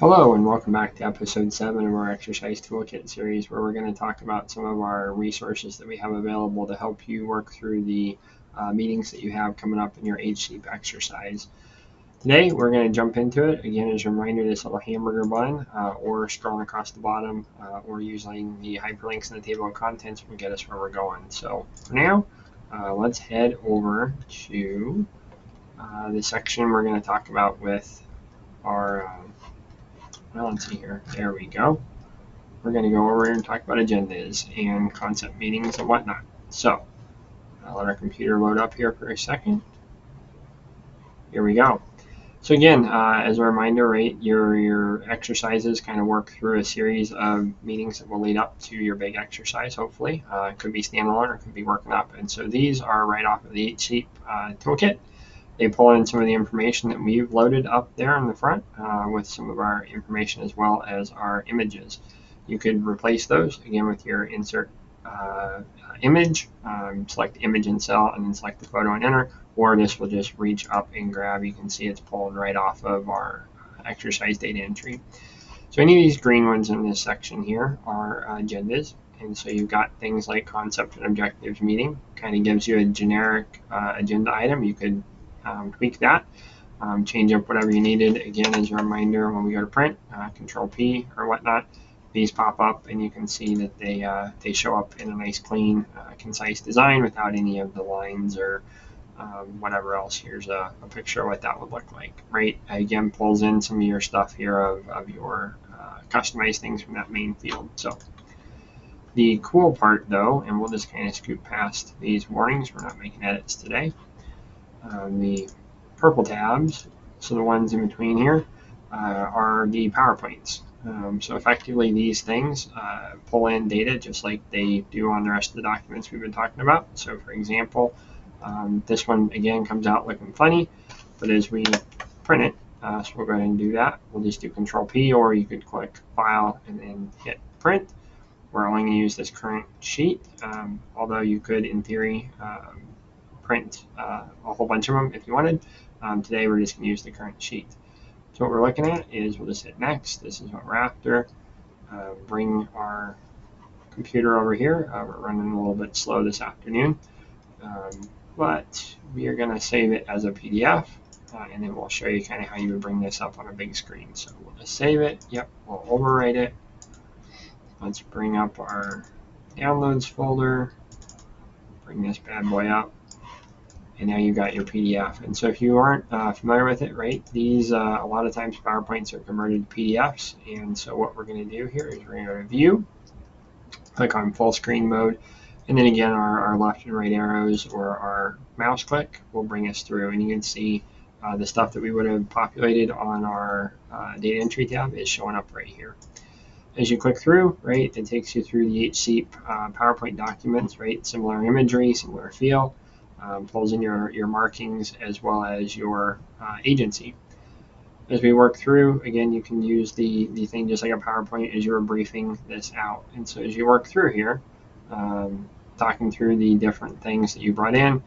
Hello and welcome back to episode 7 of our exercise toolkit series, where we're going to talk about some of our resources that we have available to help you work through the meetings that you have coming up in your H-shape exercise. Today we're going to jump into it. Again, as a reminder, this little hamburger button or scrolling across the bottom or using the hyperlinks in the table of contents will get us where we're going. So for now, let's head over to the section we're going to talk about with our well, let's see here. There we go. We're going to go over and talk about agendas and concept meetings and whatnot. So I'll let our computer load up here for a second. Here we go. So again, as a reminder, right, your exercises kind of work through a series of meetings that will lead up to your big exercise, hopefully. It could be standalone or it could be working up. And so these are right off of the 8-sheet toolkit. They pull in some of the information that we've loaded up there in the front with some of our information as well as our images. You could replace those again with your insert image, select image and cell, and then select the photo and enter, or this will just reach up and grab. You can see it's pulled right off of our exercise data entry. So any of these green ones in this section here are agendas. And so you've got things like concept and objectives meeting, kind of gives you a generic agenda item. You could tweak that, change up whatever you needed. Again, as a reminder, when we go to print, Control P or whatnot, these pop up and you can see that they show up in a nice, clean, concise design without any of the lines or whatever else. Here's a picture of what that would look like. Right, again, pulls in some of your stuff here of your customized things from that main field. So the cool part though, and we'll just kind of scoot past these warnings, we're not making edits today. The purple tabs, so the ones in between here, are the PowerPoints. So effectively these things pull in data just like they do on the rest of the documents we've been talking about. So for example, this one again comes out looking funny, but as we print it, so we'll go ahead and do that. We'll just do Control P, or you could click File and then hit Print. We're only going to use this current sheet, although you could, in theory, print a whole bunch of them if you wanted. Today we're just going to use the current sheet. So what we're looking at is we'll just hit next. This is what we're after. Bring our computer over here. We're running a little bit slow this afternoon, but we are going to save it as a PDF, and then we'll show you kind of how you would bring this up on a big screen. So we'll just save it. Yep, we'll overwrite it. Let's bring up our downloads folder. Bring this bad boy up. And now you've got your PDF. And so if you aren't familiar with it, right, these a lot of times PowerPoints are converted to PDFs. And so what we're going to do here is we're going to go to View, click on full screen mode, and then again our left and right arrows or our mouse click will bring us through. And you can see the stuff that we would have populated on our data entry tab is showing up right here. As you click through, right, it takes you through the HSheet PowerPoint documents, right, similar imagery, similar feel. Pulls in your markings as well as your agency. As we work through, again, you can use the thing just like a PowerPoint as you're briefing this out. And so as you work through here, talking through the different things that you brought in,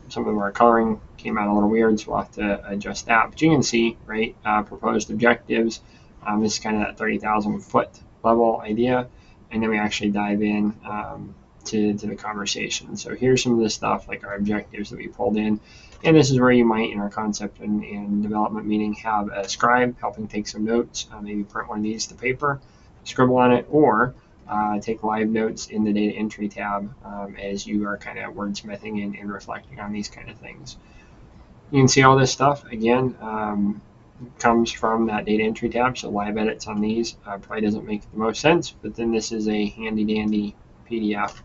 some of our coloring came out a little weird, so we'll have to adjust that. But you can see, right, proposed objectives. This is kind of that 30,000 foot level idea. And then we actually dive in to the conversation. So here's some of the stuff like our objectives that we pulled in. And this is where you might, in our concept and development meeting, have a scribe helping take some notes, maybe print one of these to paper, scribble on it, or take live notes in the data entry tab as you are kind of wordsmithing and reflecting on these kind of things. You can see all this stuff, again, comes from that data entry tab, so live edits on these probably doesn't make the most sense, but then this is a handy dandy PDF.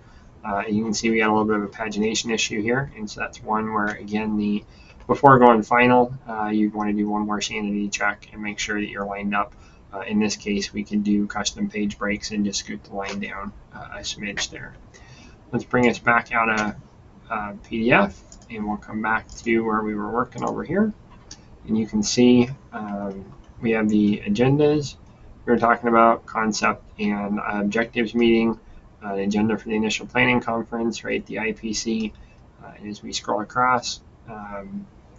You can see we got a little bit of a pagination issue here, and so that's one where, again, before going final, you'd want to do one more sanity check and make sure that you're lined up. In this case, we can do custom page breaks and just scoot the line down a smidge there. Let's bring us back out of PDF, and we'll come back to where we were working over here. And you can see we have the agendas. We were talking about concept and objectives meeting, an agenda for the initial planning conference, right, the IPC. And as we scroll across,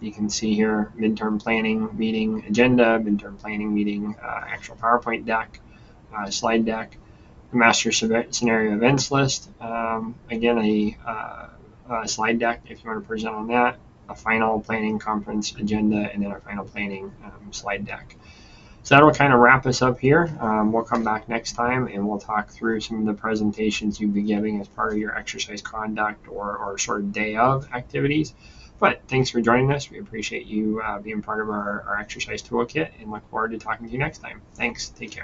You can see here midterm planning meeting agenda, midterm planning meeting actual PowerPoint deck, slide deck, the master scenario events list. Again, a slide deck if you want to present on that, a final planning conference agenda, and then a final planning slide deck. So that'll kind of wrap us up here. We'll come back next time and we'll talk through some of the presentations you'll be giving as part of your exercise conduct or sort of day of activities. But thanks for joining us. We appreciate you being part of our exercise toolkit and look forward to talking to you next time. Thanks. Take care.